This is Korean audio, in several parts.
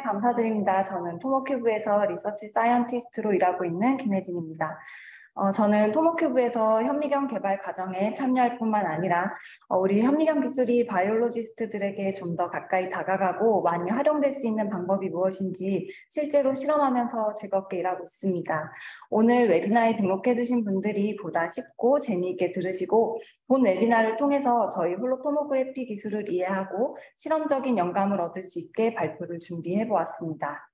감사드립니다. 저는 토모큐브에서 리서치 사이언티스트로 일하고 있는 김혜진입니다. 저는 토모큐브에서 현미경 개발 과정에 참여할 뿐만 아니라 우리 현미경 기술이 바이올로지스트들에게 좀 더 가까이 다가가고 많이 활용될 수 있는 방법이 무엇인지 실제로 실험하면서 즐겁게 일하고 있습니다. 오늘 웨비나에 등록해주신 분들이 보다 쉽고 재미있게 들으시고 본 웨비나를 통해서 저희 홀로토모그래피 기술을 이해하고 실험적인 영감을 얻을 수 있게 발표를 준비해 보았습니다.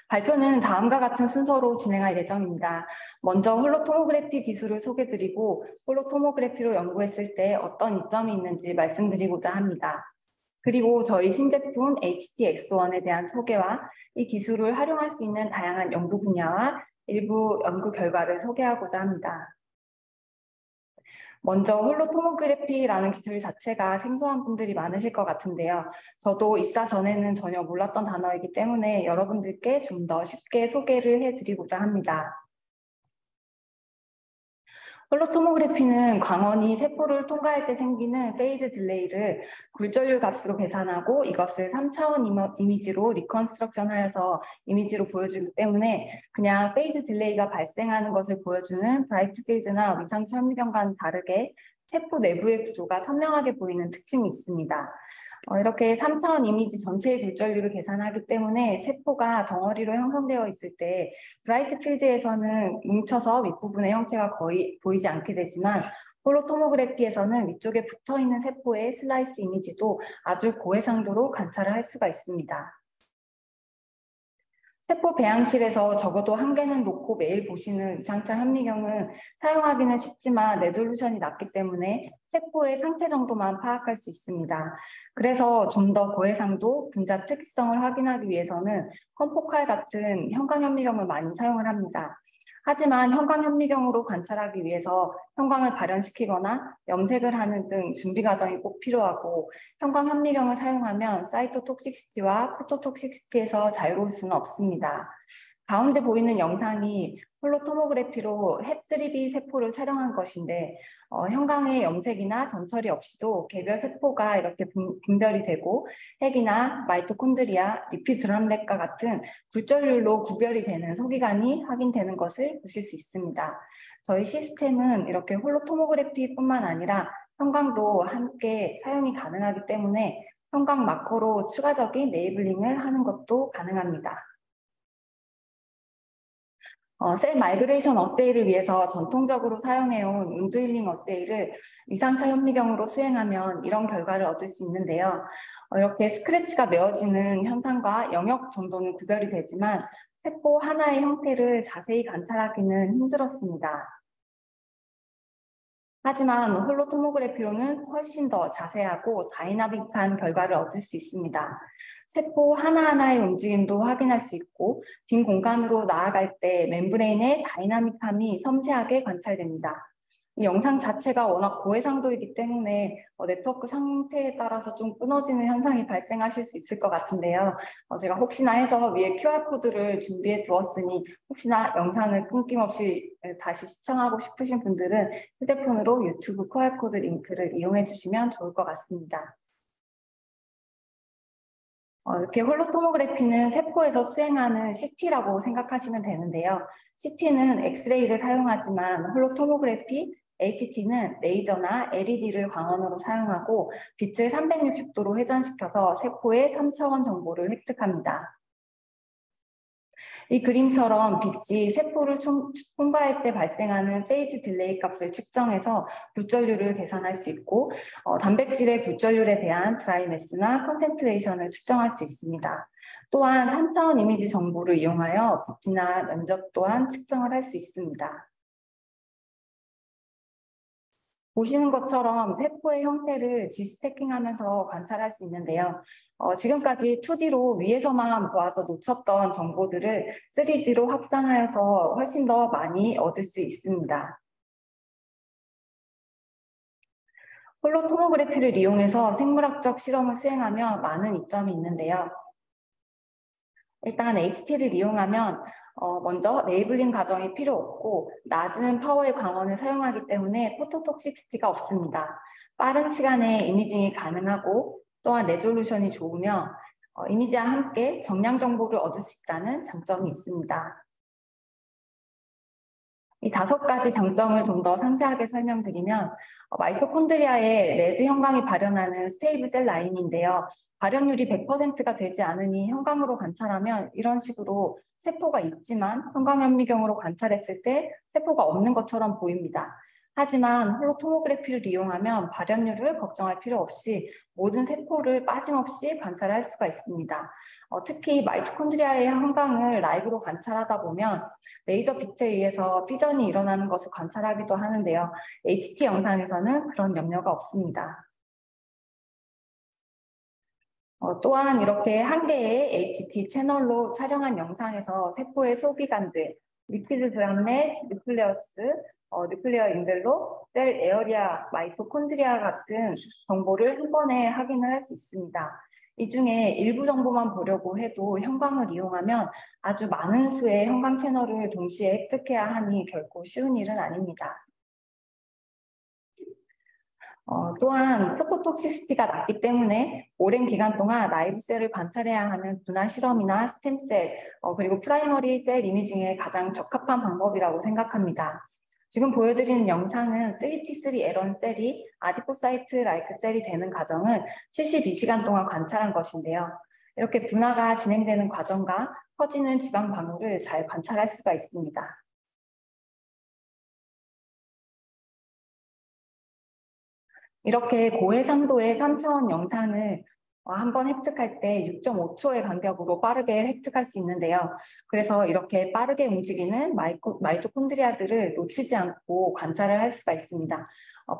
발표는 다음과 같은 순서로 진행할 예정입니다. 먼저 홀로토모그래피 기술을 소개드리고 홀로토모그래피로 연구했을 때 어떤 이점이 있는지 말씀드리고자 합니다. 그리고 저희 신제품 HTX1에 대한 소개와 이 기술을 활용할 수 있는 다양한 연구 분야와 일부 연구 결과를 소개하고자 합니다. 먼저 홀로토모그래피라는 기술 자체가 생소한 분들이 많으실 것 같은데요. 저도 입사 전에는 전혀 몰랐던 단어이기 때문에 여러분들께 좀 더 쉽게 소개를 해드리고자 합니다. 홀로토모그래피는 광원이 세포를 통과할 때 생기는 페이즈 딜레이를 굴절률 값으로 계산하고 이것을 3차원 이미지로 리컨스트럭션하여서 이미지로 보여주기 때문에 그냥 페이즈 딜레이가 발생하는 것을 보여주는 브라이트 필드나 위상치 현미경과는 다르게 세포 내부의 구조가 선명하게 보이는 특징이 있습니다. 이렇게 3차원 이미지 전체의 굴절률을 계산하기 때문에 세포가 덩어리로 형성되어 있을 때 브라이트 필드에서는 뭉쳐서 윗부분의 형태가 거의 보이지 않게 되지만 홀로토모그래피에서는 위쪽에 붙어있는 세포의 슬라이스 이미지도 아주 고해상도로 관찰을 할 수가 있습니다. 세포 배양실에서 적어도 한 개는 놓고 매일 보시는 위상차 현미경은 사용하기는 쉽지만 레졸루션이 낮기 때문에 세포의 상태 정도만 파악할 수 있습니다. 그래서 좀 더 고해상도, 분자 특이성을 확인하기 위해서는 컴포칼 같은 형광 현미경을 많이 사용을 합니다. 하지만 형광 현미경으로 관찰하기 위해서 형광을 발현시키거나 염색을 하는 등 준비 과정이 꼭 필요하고 형광 현미경을 사용하면 사이토톡식시티와 포토톡식시티에서 자유로울 수는 없습니다. 가운데 보이는 영상이 홀로토모그래피로 햅3B 세포를 촬영한 것인데 형광의 염색이나 전처리 없이도 개별 세포가 이렇게 분별이 되고 핵이나 마이토콘드리아, 리피드럼렉과 같은 굴절률로 구별이 되는 소기관이 확인되는 것을 보실 수 있습니다. 저희 시스템은 이렇게 홀로토모그래피뿐만 아니라 형광도 함께 사용이 가능하기 때문에 형광 마커로 추가적인 레이블링을 하는 것도 가능합니다. 셀 마이그레이션 어세이를 위해서 전통적으로 사용해온 운드 힐링 어세이를 위상차 현미경으로 수행하면 이런 결과를 얻을 수 있는데요. 이렇게 스크래치가 메어지는 현상과 영역 정도는 구별이 되지만 세포 하나의 형태를 자세히 관찰하기는 힘들었습니다. 하지만 홀로토모그래피로는 훨씬 더 자세하고 다이나믹한 결과를 얻을 수 있습니다. 세포 하나하나의 움직임도 확인할 수 있고 빈 공간으로 나아갈 때 멤브레인의 다이나믹함이 섬세하게 관찰됩니다. 이 영상 자체가 워낙 고해상도이기 때문에 네트워크 상태에 따라서 좀 끊어지는 현상이 발생하실 수 있을 것 같은데요. 제가 혹시나 해서 위에 QR코드를 준비해 두었으니 혹시나 영상을 끊김없이 다시 시청하고 싶으신 분들은 휴대폰으로 유튜브 QR코드 링크를 이용해 주시면 좋을 것 같습니다. 이렇게 홀로토모그래피는 세포에서 수행하는 CT라고 생각하시면 되는데요. CT는 엑스레이를 사용하지만 홀로토모그래피, HT는 레이저나 LED를 광원으로 사용하고 빛을 360도로 회전시켜서 세포의 3차원 정보를 획득합니다. 이 그림처럼 빛이 세포를 통과할 때 발생하는 페이즈 딜레이 값을 측정해서 굴절률을 계산할 수 있고 단백질의 굴절률에 대한 드라이매스나 컨센트레이션을 측정할 수 있습니다. 또한 3차원 이미지 정보를 이용하여 부피나 면적 또한 측정을 할 수 있습니다. 보시는 것처럼 세포의 형태를 G스태킹하면서 관찰할 수 있는데요. 지금까지 2D로 위에서만 보아서 놓쳤던 정보들을 3D로 확장하여서 훨씬 더 많이 얻을 수 있습니다. 홀로토모그래피를 이용해서 생물학적 실험을 수행하며 많은 이점이 있는데요. 일단 HT를 이용하면 먼저 레이블링 과정이 필요 없고 낮은 파워의 광원을 사용하기 때문에 포토톡식시티가 없습니다. 빠른 시간에 이미징이 가능하고 또한 레졸루션이 좋으며 이미지와 함께 정량 정보를 얻을 수 있다는 장점이 있습니다. 이 5가지 장점을 좀 더 상세하게 설명드리면 마이토콘드리아의 레드 형광이 발현하는 스테이블 셀 라인인데요. 발현율이 100%가 되지 않으니 형광으로 관찰하면 이런 식으로 세포가 있지만 형광현미경으로 관찰했을 때 세포가 없는 것처럼 보입니다. 하지만 홀로토모그래피를 이용하면 발현율을 걱정할 필요 없이 모든 세포를 빠짐없이 관찰할 수가 있습니다. 특히 마이토콘드리아의 형광을 라이브로 관찰하다 보면 레이저 빛에 의해서 피전이 일어나는 것을 관찰하기도 하는데요. HT 영상에서는 그런 염려가 없습니다. 또한 이렇게 한 개의 HT 채널로 촬영한 영상에서 세포의 소비관들, 리피드 드람넷, 뉴클레어스, 뉴클레어 인벨로, 셀 에어리아, 마이토콘드리아 같은 정보를 한 번에 확인을 할 수 있습니다. 이 중에 일부 정보만 보려고 해도 형광을 이용하면 아주 많은 수의 형광 채널을 동시에 획득해야 하니 결코 쉬운 일은 아닙니다. 또한 포토톡시시티가 낮기 때문에 오랜 기간 동안 라이브 셀을 관찰해야 하는 분화 실험이나 스템셀, 그리고 프라이머리 셀 이미징에 가장 적합한 방법이라고 생각합니다. 지금 보여드리는 영상은 3T3 에런 셀이 아디포사이트 라이크 셀이 되는 과정을 72시간 동안 관찰한 것인데요. 이렇게 분화가 진행되는 과정과 퍼지는 지방 방울을 잘 관찰할 수가 있습니다. 이렇게 고해상도의 3차원 영상을 한번 획득할 때 6.5초의 간격으로 빠르게 획득할 수 있는데요. 그래서 이렇게 빠르게 움직이는 마이토콘드리아들을 놓치지 않고 관찰을 할 수가 있습니다.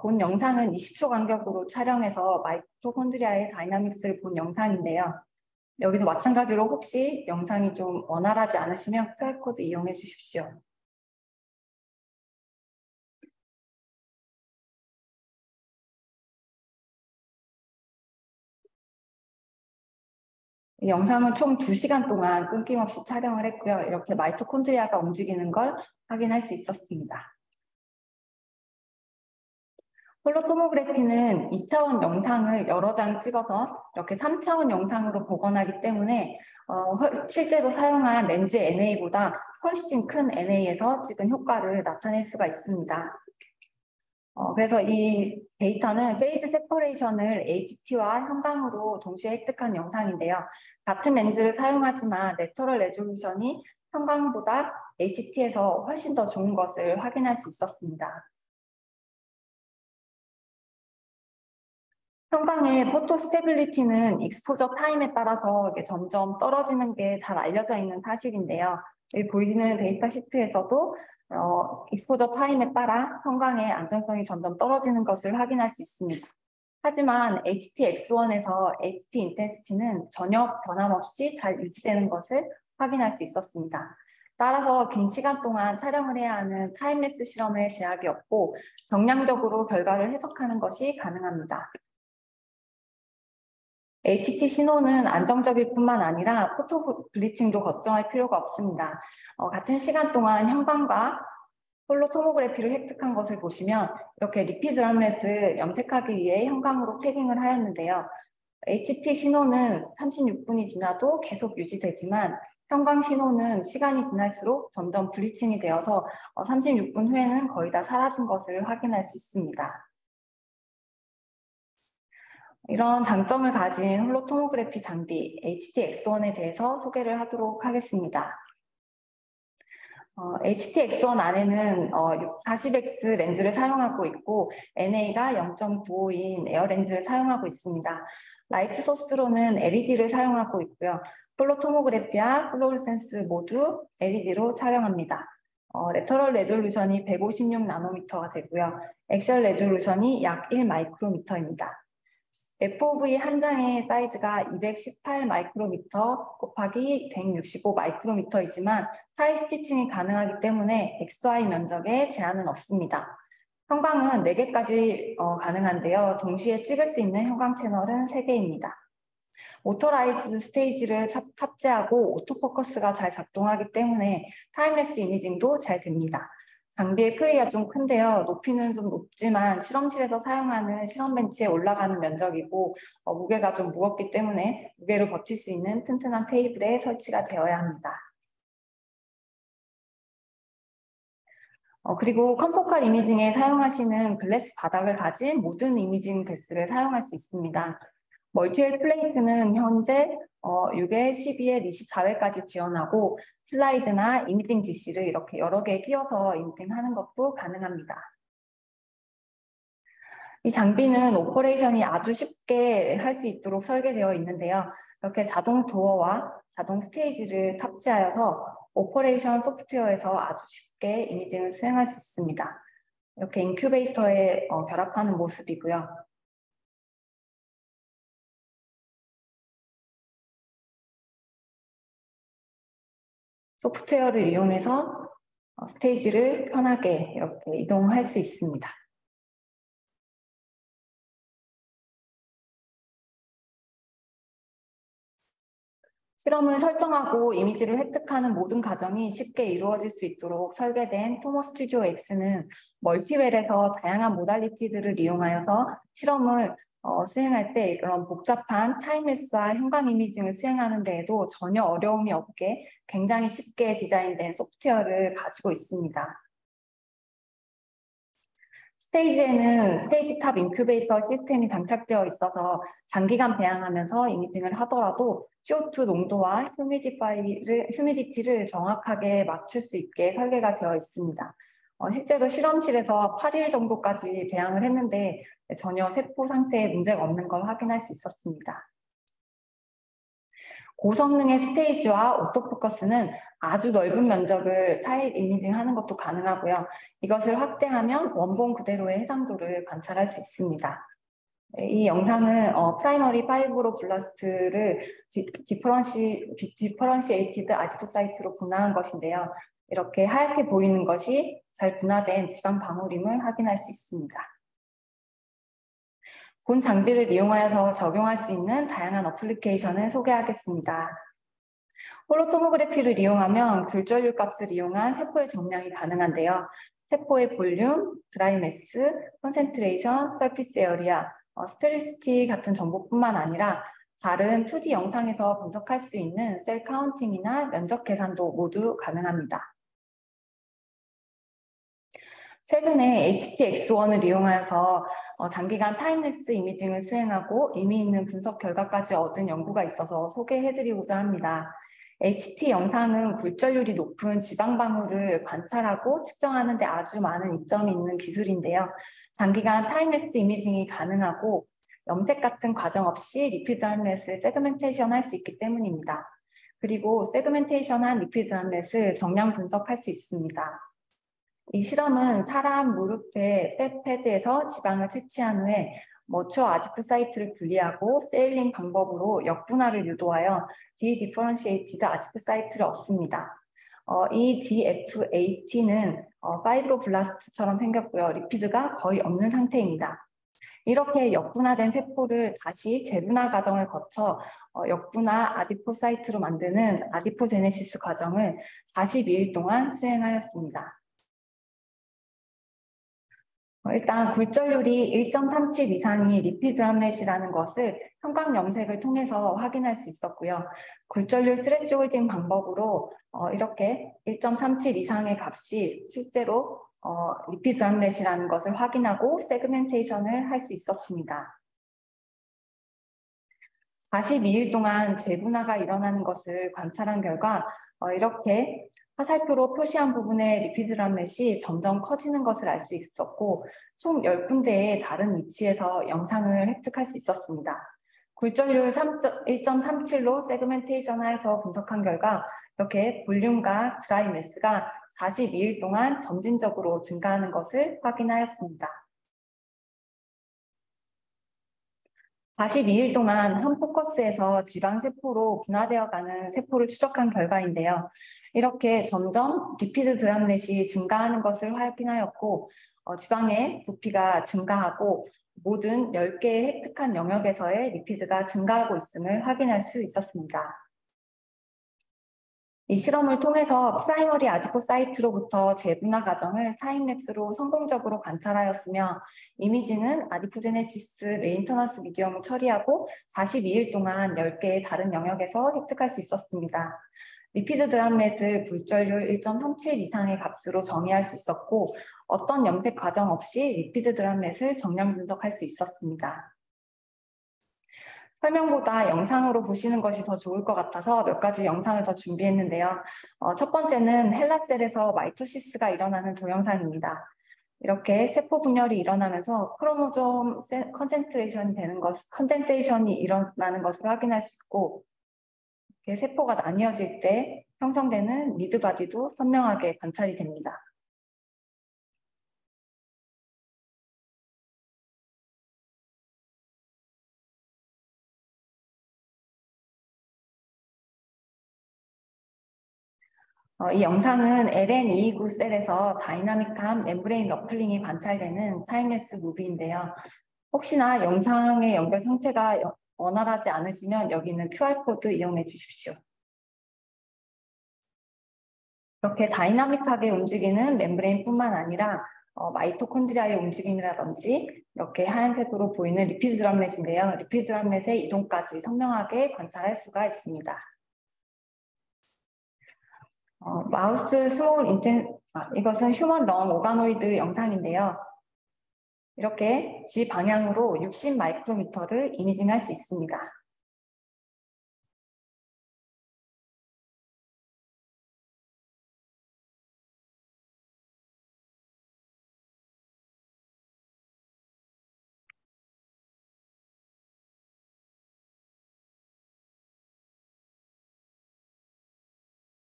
본 영상은 20초 간격으로 촬영해서 마이토콘드리아의 다이나믹스를 본 영상인데요. 여기서 마찬가지로 혹시 영상이 좀 원활하지 않으시면 QR코드 이용해 주십시오. 이 영상은 총 2시간 동안 끊김없이 촬영을 했고요. 이렇게 마이토콘드리아가 움직이는 걸 확인할 수 있었습니다. 홀로토모그래피는 2차원 영상을 여러 장 찍어서 이렇게 3차원 영상으로 복원하기 때문에 실제로 사용한 렌즈 NA보다 훨씬 큰 NA에서 찍은 효과를 나타낼 수가 있습니다. 그래서 이 데이터는 페이즈 세퍼레이션을 HT와 형광으로 동시에 획득한 영상인데요. 같은 렌즈를 사용하지만 레터럴 레졸루션이 형광보다 HT에서 훨씬 더 좋은 것을 확인할 수 있었습니다. 형광의 포토 스테빌리티는 익스포저 타임에 따라서 점점 떨어지는 게 잘 알려져 있는 사실인데요. 여기 보이는 데이터 시트에서도 익스포저 타임에 따라 형광의 안정성이 점점 떨어지는 것을 확인할 수 있습니다. 하지만 HTX1에서 HT 인텐시티는 전혀 변함없이 잘 유지되는 것을 확인할 수 있었습니다. 따라서 긴 시간 동안 촬영을 해야 하는 타임랩스 실험에 제약이 없고 정량적으로 결과를 해석하는 것이 가능합니다. HT 신호는 안정적일 뿐만 아니라 포토 블리칭도 걱정할 필요가 없습니다. 같은 시간 동안 형광과 홀로토모그래피를 획득한 것을 보시면 이렇게 리피드 드럼렛을 염색하기 위해 형광으로 태깅을 하였는데요. HT 신호는 36분이 지나도 계속 유지되지만 형광 신호는 시간이 지날수록 점점 블리칭이 되어서 36분 후에는 거의 다 사라진 것을 확인할 수 있습니다. 이런 장점을 가진 홀로토모그래피 장비 HTX1에 대해서 소개를 하도록 하겠습니다. HTX1 안에는 40X 렌즈를 사용하고 있고 NA가 0.95인 에어 렌즈를 사용하고 있습니다. 라이트 소스로는 LED를 사용하고 있고요. 홀로토모그래피와 플로르센스 모두 LED로 촬영합니다. 레터럴 레졸루션이 156 나노미터가 되고요. 액셜 레졸루션이 약 1 마이크로미터입니다. FOV 한 장의 사이즈가 218 마이크로미터 곱하기 165 마이크로미터이지만 사이 스티칭이 가능하기 때문에 XY 면적에 제한은 없습니다. 형광은 4개까지 가능한데요. 동시에 찍을 수 있는 형광 채널은 3개입니다. 오토라이즈 스테이지를 탑재하고 오토포커스가 잘 작동하기 때문에 타임랩스 이미징도 잘 됩니다. 장비의 크기가 좀 큰데요. 높이는 좀 높지만 실험실에서 사용하는 실험 벤치에 올라가는 면적이고 무게가 좀 무겁기 때문에 무게를 버틸 수 있는 튼튼한 테이블에 설치가 되어야 합니다. 그리고 컴포컬 이미징에 사용하시는 글래스 바닥을 가진 모든 이미징 데스를 사용할 수 있습니다. 멀티웰 플레이트는 현재 6회, 12회, 24회까지 지원하고 슬라이드나 이미징 지시를 이렇게 여러 개 끼워서 이미징하는 것도 가능합니다. 이 장비는 오퍼레이션이 아주 쉽게 할 수 있도록 설계되어 있는데요. 이렇게 자동 도어와 자동 스테이지를 탑재하여서 오퍼레이션 소프트웨어에서 아주 쉽게 이미징을 수행할 수 있습니다. 이렇게 인큐베이터에 결합하는 모습이고요. 소프트웨어를 이용해서 스테이지를 편하게 이렇게 이동할 수 있습니다. 실험을 설정하고 이미지를 획득하는 모든 과정이 쉽게 이루어질 수 있도록 설계된 토모 스튜디오 X는 멀티웰에서 다양한 모달리티들을 이용하여서 실험을 수행할 때 이런 복잡한 타임레스와 형광 이미징을 수행하는 데에도 전혀 어려움이 없게 굉장히 쉽게 디자인된 소프트웨어를 가지고 있습니다. 스테이지에는 스테이지 탑 인큐베이터 시스템이 장착되어 있어서 장기간 배양하면서 이미징을 하더라도 CO2 농도와 휴미디티를 정확하게 맞출 수 있게 설계가 되어 있습니다. 실제로 실험실에서 8일 정도까지 배양을 했는데 전혀 세포 상태에 문제가 없는 걸 확인할 수 있었습니다. 고성능의 스테이지와 오토포커스는 아주 넓은 면적을 타일 이미징하는 것도 가능하고요. 이것을 확대하면 원본 그대로의 해상도를 관찰할 수 있습니다. 이 영상은 프라이머리 파이브로 블라스트를 디퍼런시에이티드 아디포사이트로 분화한 것인데요. 이렇게 하얗게 보이는 것이 잘 분화된 지방 방울임을 확인할 수 있습니다. 본 장비를 이용하여서 적용할 수 있는 다양한 어플리케이션을 소개하겠습니다. 홀로토모그래피를 이용하면 굴절률 값을 이용한 세포의 정량이 가능한데요. 세포의 볼륨, 드라이 매스, 컨센트레이션, 서피스 에어리아, 스페리시티 같은 정보뿐만 아니라 다른 2D 영상에서 분석할 수 있는 셀 카운팅이나 면적 계산도 모두 가능합니다. 최근에 HTX1을 이용하여서 장기간 타임레스 이미징을 수행하고 의미 있는 분석 결과까지 얻은 연구가 있어서 소개해드리고자 합니다. HT 영상은 굴절률이 높은 지방방울을 관찰하고 측정하는 데 아주 많은 이점이 있는 기술인데요. 장기간 타임레스 이미징이 가능하고 염색 같은 과정 없이 리피드 함렛을 세그멘테이션 할 수 있기 때문입니다. 그리고 세그멘테이션한 리피드 함렛을 정량 분석할 수 있습니다. 이 실험은 사람 무릎의 패드에서 지방을 채취한 후에 머추어 아디포사이트를 분리하고 세일링 방법으로 역분화를 유도하여 디디퍼런시에이티드 아디포사이트를 얻습니다. 이 DFAT는 파이브로블라스트처럼 생겼고요. 리피드가 거의 없는 상태입니다. 이렇게 역분화된 세포를 다시 재분화 과정을 거쳐 역분화 아디포사이트로 만드는 아디포제네시스 과정을 42일 동안 수행하였습니다. 일단 굴절률이 1.37 이상이 리피드 함렛이라는 것을 형광 염색을 통해서 확인할 수 있었고요. 굴절률 스레시홀딩 방법으로 이렇게 1.37 이상의 값이 실제로 리피드 함렛이라는 것을 확인하고 세그멘테이션을 할 수 있었습니다. 42일 동안 재분화가 일어나는 것을 관찰한 결과 이렇게 화살표로 표시한 부분의 리피드 함렛이 점점 커지는 것을 알 수 있었고 총 10군데의 다른 위치에서 영상을 획득할 수 있었습니다. 굴절률 1.37로 세그멘테이션해서 분석한 결과 이렇게 볼륨과 드라이 매스가 42일 동안 점진적으로 증가하는 것을 확인하였습니다. 42일 동안 한 포커스에서 지방세포로 분화되어가는 세포를 추적한 결과인데요. 이렇게 점점 리피드 드람렛이 증가하는 것을 확인하였고 지방의 부피가 증가하고 모든 10개의 획득한 영역에서의 리피드가 증가하고 있음을 확인할 수 있었습니다. 이 실험을 통해서 프라이머리 아디포사이트로부터 재분화 과정을 타임랩스로 성공적으로 관찰하였으며 이미지는 아디포제네시스 메인터넌스 미디엄을 처리하고 42일 동안 10개의 다른 영역에서 획득할 수 있었습니다. 리피드 드럼렛을 굴절률 1.37 이상의 값으로 정의할 수 있었고 어떤 염색 과정 없이 리피드 드럼렛을 정량 분석할 수 있었습니다. 설명보다 영상으로 보시는 것이 더 좋을 것 같아서 몇 가지 영상을 더 준비했는데요. 첫 번째는 헬라셀에서 마이토시스가 일어나는 동영상입니다. 이렇게 세포 분열이 일어나면서 크로모좀 컨덴세이션이 일어나는 것을 확인할 수 있고 세포가 나뉘어질 때 형성되는 미드바디도 선명하게 관찰이 됩니다. 이 영상은 LN229 셀에서 다이나믹한 멤브레인 러플링이 관찰되는 타임랩스 무비인데요. 혹시나 영상의 연결 상태가 원활하지 않으시면 여기는 QR코드 이용해 주십시오. 이렇게 다이나믹하게 움직이는 멤브레인뿐만 아니라 마이토콘드리아의 움직임이라든지 이렇게 하얀색으로 보이는 리피드 드럼렛인데요. 리피드 드럼렛의 이동까지 선명하게 관찰할 수가 있습니다. 마우스 스몰 이것은 휴먼 런 오가노이드 영상인데요. 이렇게 G 방향으로 60 마이크로미터를 이미징할 수 있습니다.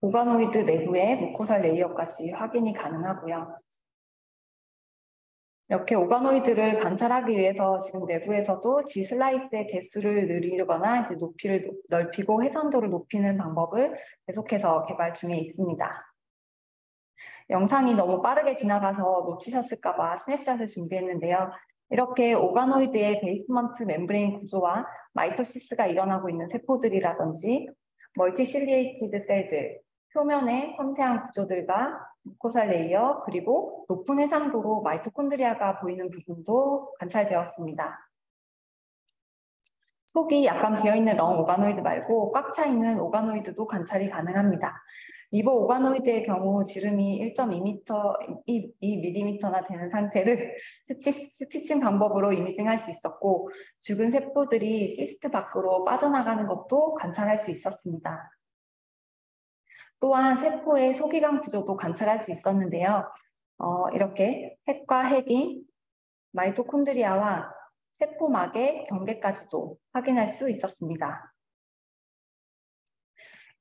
오가노이드 내부의 무코살 레이어까지 확인이 가능하고요. 이렇게 오가노이드를 관찰하기 위해서 지금 내부에서도 G 슬라이스의 개수를 늘리거나 이제 높이를 넓히고 해상도를 높이는 방법을 계속해서 개발 중에 있습니다. 영상이 너무 빠르게 지나가서 놓치셨을까 봐 스냅샷을 준비했는데요. 이렇게 오가노이드의 베이스먼트 멤브레인 구조와 마이토시스가 일어나고 있는 세포들이라든지 멀티실리에이티드 셀들, 표면의 섬세한 구조들과 무코살 레이어 그리고 높은 해상도로 마이토콘드리아가 보이는 부분도 관찰되었습니다. 속이 약간 비어있는 렁 오가노이드 말고 꽉 차 있는 오가노이드도 관찰이 가능합니다. 리버 오가노이드의 경우 지름이 1.2mm나 되는 상태를 스티칭 방법으로 이미징할 수 있었고 죽은 세포들이 시스트 밖으로 빠져나가는 것도 관찰할 수 있었습니다. 또한 세포의 소기관 구조도 관찰할 수 있었는데요. 이렇게 핵과 핵이 마이토콘드리아와 세포막의 경계까지도 확인할 수 있었습니다.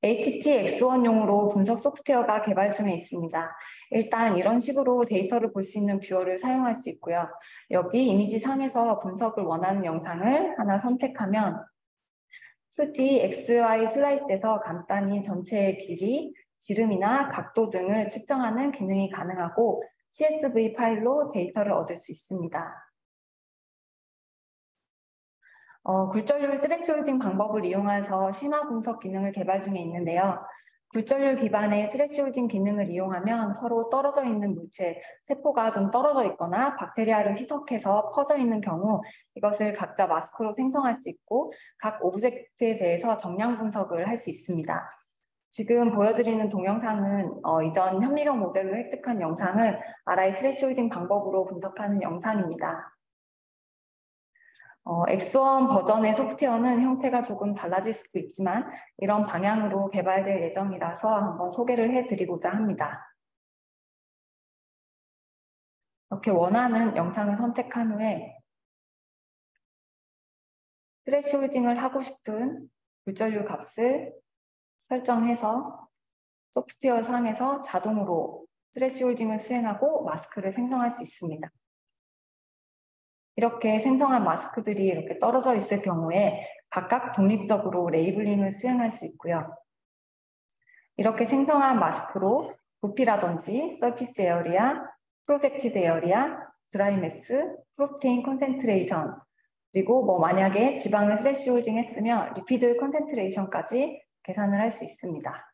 HTX1용으로 분석 소프트웨어가 개발 중에 있습니다. 일단 이런 식으로 데이터를 볼 수 있는 뷰어를 사용할 수 있고요. 여기 이미지 상에서 분석을 원하는 영상을 하나 선택하면 2D XY 슬라이스에서 간단히 전체의 길이, 지름이나 각도 등을 측정하는 기능이 가능하고 CSV 파일로 데이터를 얻을 수 있습니다. 굴절률 스레시홀딩 방법을 이용해서 심화 분석 기능을 개발 중에 있는데요. 굴절률 기반의 스레시홀딩 기능을 이용하면 서로 떨어져 있는 물체, 세포가 좀 떨어져 있거나 박테리아를 희석해서 퍼져 있는 경우 이것을 각자 마스크로 생성할 수 있고 각 오브젝트에 대해서 정량 분석을 할 수 있습니다. 지금 보여드리는 동영상은 이전 현미경 모델로 획득한 영상을 RI 스레시홀딩 방법으로 분석하는 영상입니다. X1 버전의 소프트웨어는 형태가 조금 달라질 수도 있지만 이런 방향으로 개발될 예정이라서 한번 소개를 해드리고자 합니다. 이렇게 원하는 영상을 선택한 후에 스레시홀딩을 하고 싶은 굴절률 값을 설정해서 소프트웨어 상에서 자동으로 스레시홀딩을 수행하고 마스크를 생성할 수 있습니다. 이렇게 생성한 마스크들이 이렇게 떨어져 있을 경우에 각각 독립적으로 레이블링을 수행할 수 있고요. 이렇게 생성한 마스크로 부피라든지 서피스 에어리아, 프로젝티드 에어리아, 드라이매스, 프로테인 콘센트레이션, 그리고 만약에 지방을 스레시홀딩 했으면 리피드 콘센트레이션까지 계산을 할 수 있습니다.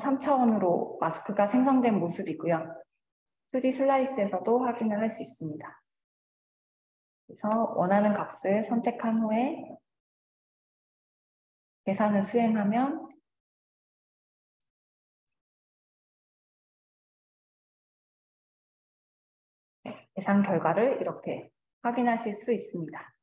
3차원으로 마스크가 생성된 모습이고요. 2D 슬라이스에서도 확인을 할 수 있습니다. 그래서 원하는 값을 선택한 후에 계산을 수행하면 계산 결과를 이렇게 확인하실 수 있습니다.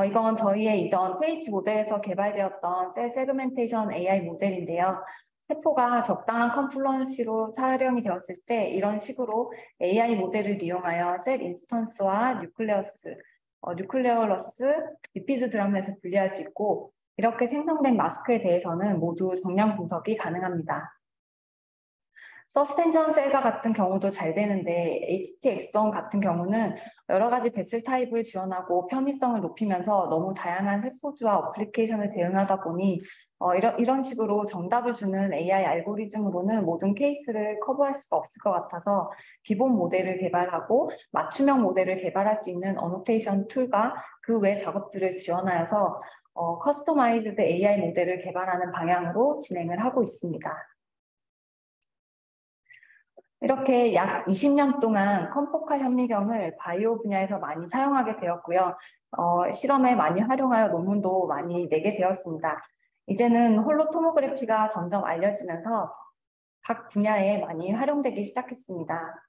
이건 저희의 이전 트위치 모델에서 개발되었던 셀 세그멘테이션 AI 모델인데요. 세포가 적당한 컨플루언시로 촬영이 되었을 때 이런 식으로 AI 모델을 이용하여 셀 인스턴스와 뉴클레어러스, 리피드 드럼렛을 분리할 수 있고 이렇게 생성된 마스크에 대해서는 모두 정량 분석이 가능합니다. 서스텐전 셀과 같은 경우도 잘 되는데 HT 엑선 같은 경우는 여러 가지 베슬 타입을 지원하고 편의성을 높이면서 너무 다양한 세포주와 어플리케이션을 대응하다 보니 이런 식으로 정답을 주는 AI 알고리즘으로는 모든 케이스를 커버할 수가 없을 것 같아서 기본 모델을 개발하고 맞춤형 모델을 개발할 수 있는 어노테이션 툴과 그 외 작업들을 지원하여서 커스터마이즈드 AI 모델을 개발하는 방향으로 진행을 하고 있습니다. 이렇게 약 20년 동안 컴포카 현미경을 바이오 분야에서 많이 사용하게 되었고요. 실험에 많이 활용하여 논문도 많이 내게 되었습니다. 이제는 홀로토모그래피가 점점 알려지면서 각 분야에 많이 활용되기 시작했습니다.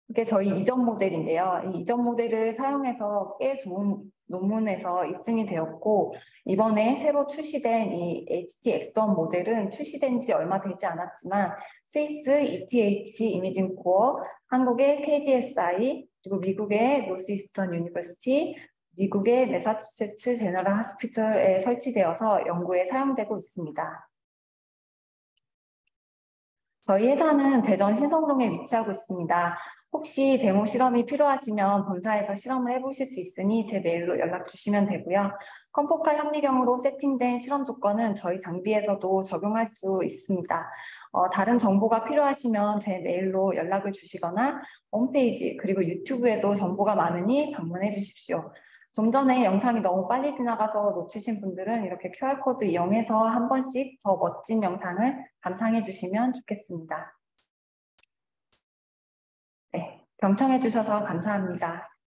이게 저희 이전 모델인데요. 이 이전 모델을 사용해서 꽤 좋은 논문에서 입증이 되었고 이번에 새로 출시된 이 HT X1 모델은 출시된 지 얼마 되지 않았지만 스위스 ETH 이미징 코어, 한국의 KBSI, 그리고 미국의 노스이스턴 유니버시티, 미국의 매사추세츠 제너럴 하스피털에 설치되어서 연구에 사용되고 있습니다. 저희 회사는 대전 신성동에 위치하고 있습니다. 혹시 데모 실험이 필요하시면 본사에서 실험을 해보실 수 있으니 제 메일로 연락 주시면 되고요. 컴포카 현미경으로 세팅된 실험 조건은 저희 장비에서도 적용할 수 있습니다. 다른 정보가 필요하시면 제 메일로 연락을 주시거나 홈페이지 그리고 유튜브에도 정보가 많으니 방문해 주십시오. 좀 전에 영상이 너무 빨리 지나가서 놓치신 분들은 이렇게 QR코드 이용해서 한 번씩 더 멋진 영상을 감상해 주시면 좋겠습니다. 네, 경청해 주셔서 감사합니다.